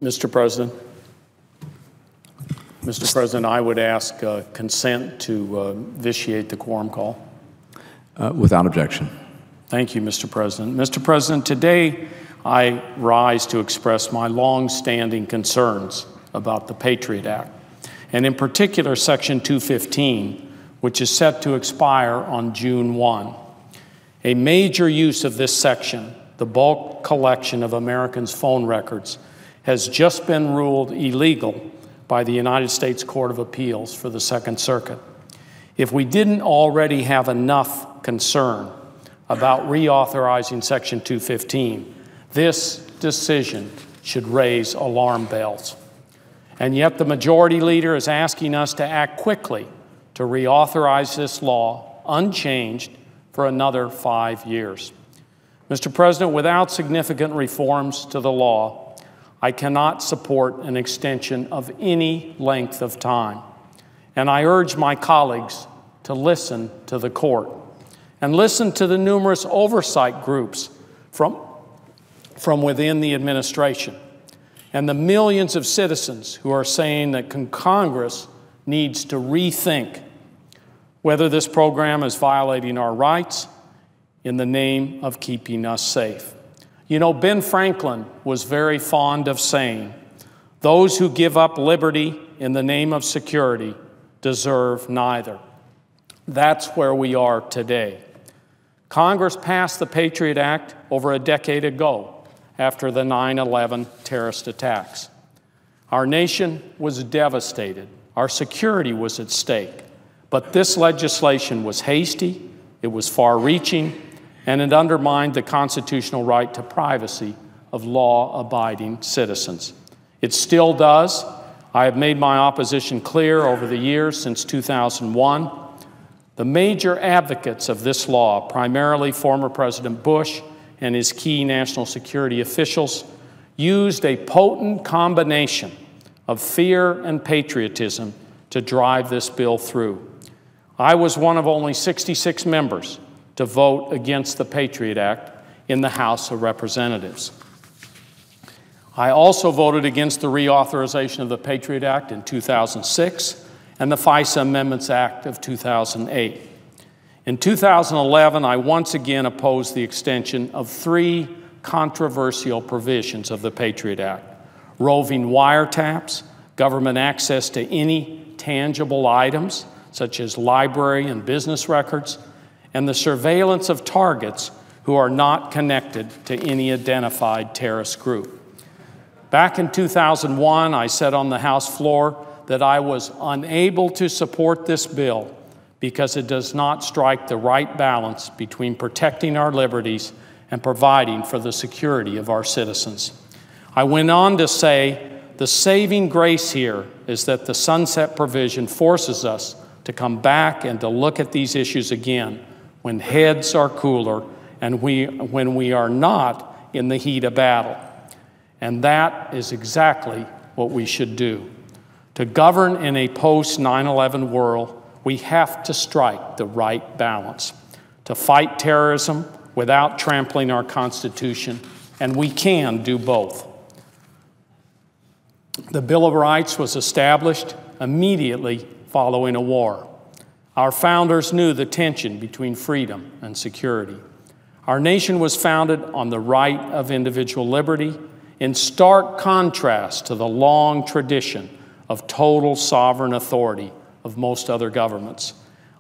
Mr. President. Mr. President, I would ask consent to vitiate the quorum call. Without objection. Thank you, Mr. President. Mr. President, today I rise to express my long-standing concerns about the Patriot Act, and in particular Section 215, which is set to expire on June 1. A major use of this section, the bulk collection of Americans' phone records, has just been ruled illegal by the United States Court of Appeals for the Second Circuit. If we didn't already have enough concern about reauthorizing Section 215, this decision should raise alarm bells. And yet the majority leader is asking us to act quickly to reauthorize this law unchanged for another 5 years. Mr. President, without significant reforms to the law, I cannot support an extension of any length of time. And I urge my colleagues to listen to the court and listen to the numerous oversight groups from within the administration and the millions of citizens who are saying that Congress needs to rethink whether this program is violating our rights in the name of keeping us safe. You know, Ben Franklin was very fond of saying, "Those who give up liberty in the name of security deserve neither." That's where we are today. Congress passed the Patriot Act over a decade ago after the 9/11 terrorist attacks. Our nation was devastated. Our security was at stake. But this legislation was hasty, it was far-reaching, and it undermined the constitutional right to privacy of law-abiding citizens. It still does. I have made my opposition clear over the years since 2001. The major advocates of this law, primarily former President Bush and his key national security officials, used a potent combination of fear and patriotism to drive this bill through. I was one of only 66 members to vote against the Patriot Act in the House of Representatives. I also voted against the reauthorization of the Patriot Act in 2006 and the FISA Amendments Act of 2008. In 2011, I once again opposed the extension of 3 controversial provisions of the Patriot Act: roving wiretaps, government access to any tangible items, such as library and business records, and the surveillance of targets who are not connected to any identified terrorist group. Back in 2001, I said on the House floor that I was unable to support this bill because it does not strike the right balance between protecting our liberties and providing for the security of our citizens. I went on to say, the saving grace here is that the sunset provision forces us to come back and to look at these issues again when heads are cooler and when we are not in the heat of battle. And that is exactly what we should do. To govern in a post-9/11 world, we have to strike the right balance, to fight terrorism without trampling our Constitution, and we can do both. The Bill of Rights was established immediately following a war. Our founders knew the tension between freedom and security. Our nation was founded on the right of individual liberty, in stark contrast to the long tradition of total sovereign authority of most other governments.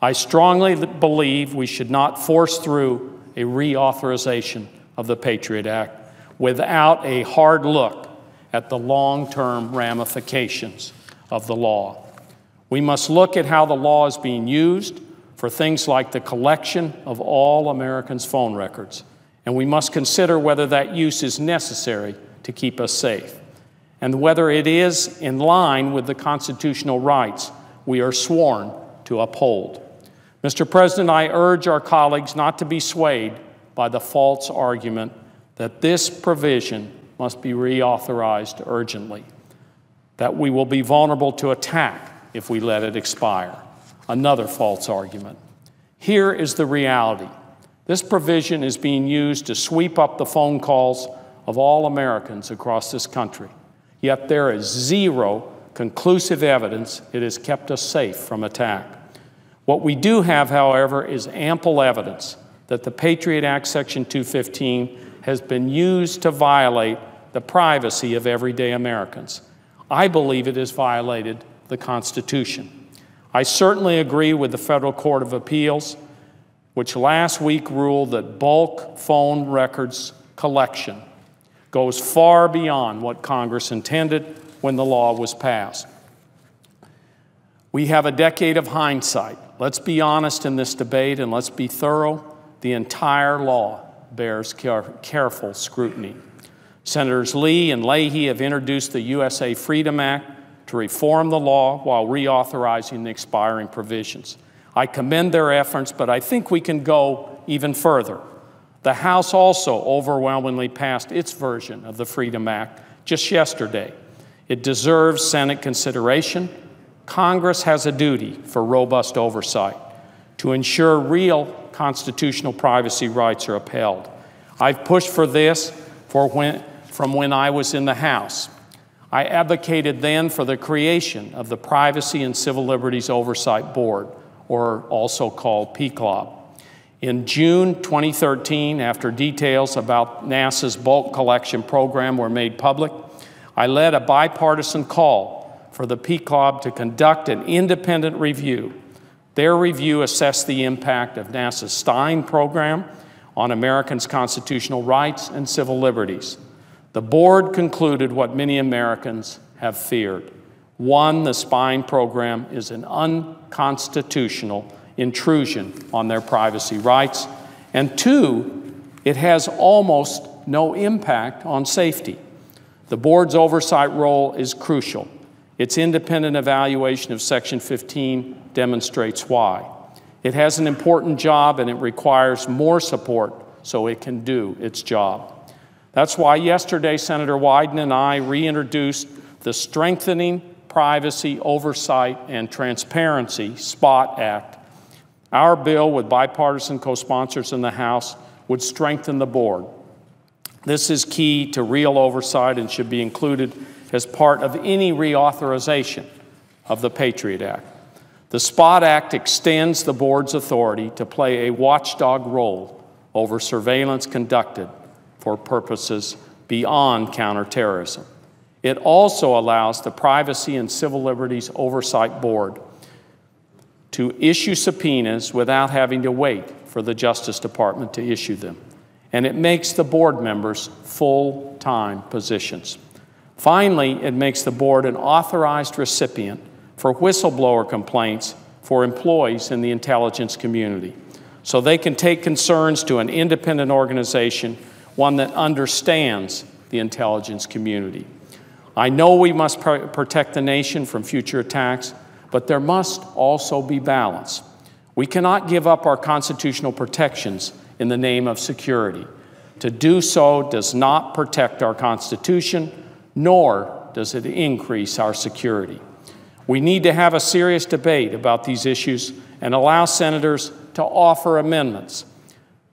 I strongly believe we should not force through a reauthorization of the Patriot Act without a hard look at the long-term ramifications of the law. We must look at how the law is being used for things like the collection of all Americans' phone records, and we must consider whether that use is necessary to keep us safe, and whether it is in line with the constitutional rights we are sworn to uphold. Mr. President, I urge our colleagues not to be swayed by the false argument that this provision must be reauthorized urgently, that we will be vulnerable to attack if we let it expire. Another false argument. Here is the reality. This provision is being used to sweep up the phone calls of all Americans across this country. Yet there is zero conclusive evidence it has kept us safe from attack. What we do have, however, is ample evidence that the Patriot Act Section 215 has been used to violate the privacy of everyday Americans. I believe it has violated the Constitution. I certainly agree with the Federal Court of Appeals, which last week ruled that bulk phone records collection goes far beyond what Congress intended when the law was passed. We have a decade of hindsight. Let's be honest in this debate and let's be thorough. The entire law bears careful scrutiny. Senators Lee and Leahy have introduced the USA Freedom Act to reform the law while reauthorizing the expiring provisions. I commend their efforts, but I think we can go even further. The House also overwhelmingly passed its version of the Freedom Act just yesterday. It deserves Senate consideration. Congress has a duty for robust oversight to ensure real constitutional privacy rights are upheld. I've pushed for this from when I was in the House. I advocated then for the creation of the Privacy and Civil Liberties Oversight Board, or also called PCLOB. In June 2013, after details about NASA's bulk collection program were made public, I led a bipartisan call for the PCLOB to conduct an independent review. Their review assessed the impact of NASA's Stein program on Americans' constitutional rights and civil liberties. The board concluded what many Americans have feared. One, the Stein program is an unconstitutional intrusion on their privacy rights. And two, it has almost no impact on safety. The board's oversight role is crucial. Its independent evaluation of Section 15 demonstrates why. It has an important job and it requires more support so it can do its job. That's why yesterday Senator Wyden and I reintroduced the Strengthening Privacy Oversight and Transparency SPOT Act. Our bill, with bipartisan co-sponsors in the House, would strengthen the board. This is key to real oversight and should be included as part of any reauthorization of the Patriot Act. The SPOT Act extends the board's authority to play a watchdog role over surveillance conducted for purposes beyond counterterrorism. It also allows the Privacy and Civil Liberties Oversight Board to issue subpoenas without having to wait for the Justice Department to issue them. And it makes the board members full-time positions. Finally, it makes the board an authorized recipient for whistleblower complaints for employees in the intelligence community, so they can take concerns to an independent organization, one that understands the intelligence community. I know we must protect the nation from future attacks, but there must also be balance. We cannot give up our constitutional protections in the name of security. To do so does not protect our Constitution, nor does it increase our security. We need to have a serious debate about these issues and allow senators to offer amendments.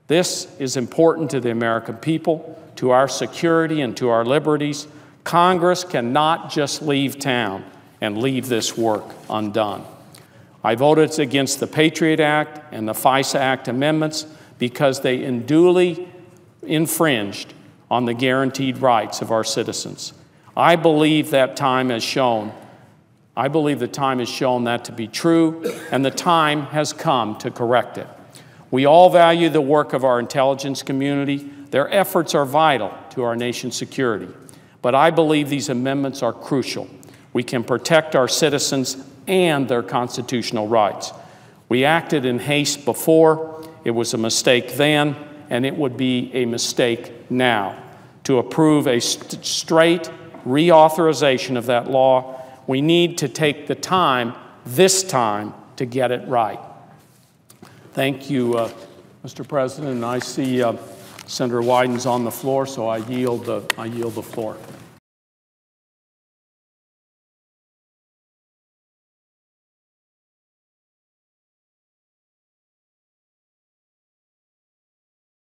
This is important to the American people, to our security, and to our liberties. Congress cannot just leave town and leave this work undone. I voted against the Patriot Act and the FISA Act amendments because they unduly infringed on the guaranteed rights of our citizens. I believe the time has shown that to be true, and the time has come to correct it. We all value the work of our intelligence community. Their efforts are vital to our nation's security. But I believe these amendments are crucial. We can protect our citizens and their constitutional rights. We acted in haste before. It was a mistake then, and it would be a mistake now. To approve a straight reauthorization of that law, we need to take the time, this time, to get it right. Thank you, Mr. President. And I see Senator Wyden's on the floor, so I yield the floor.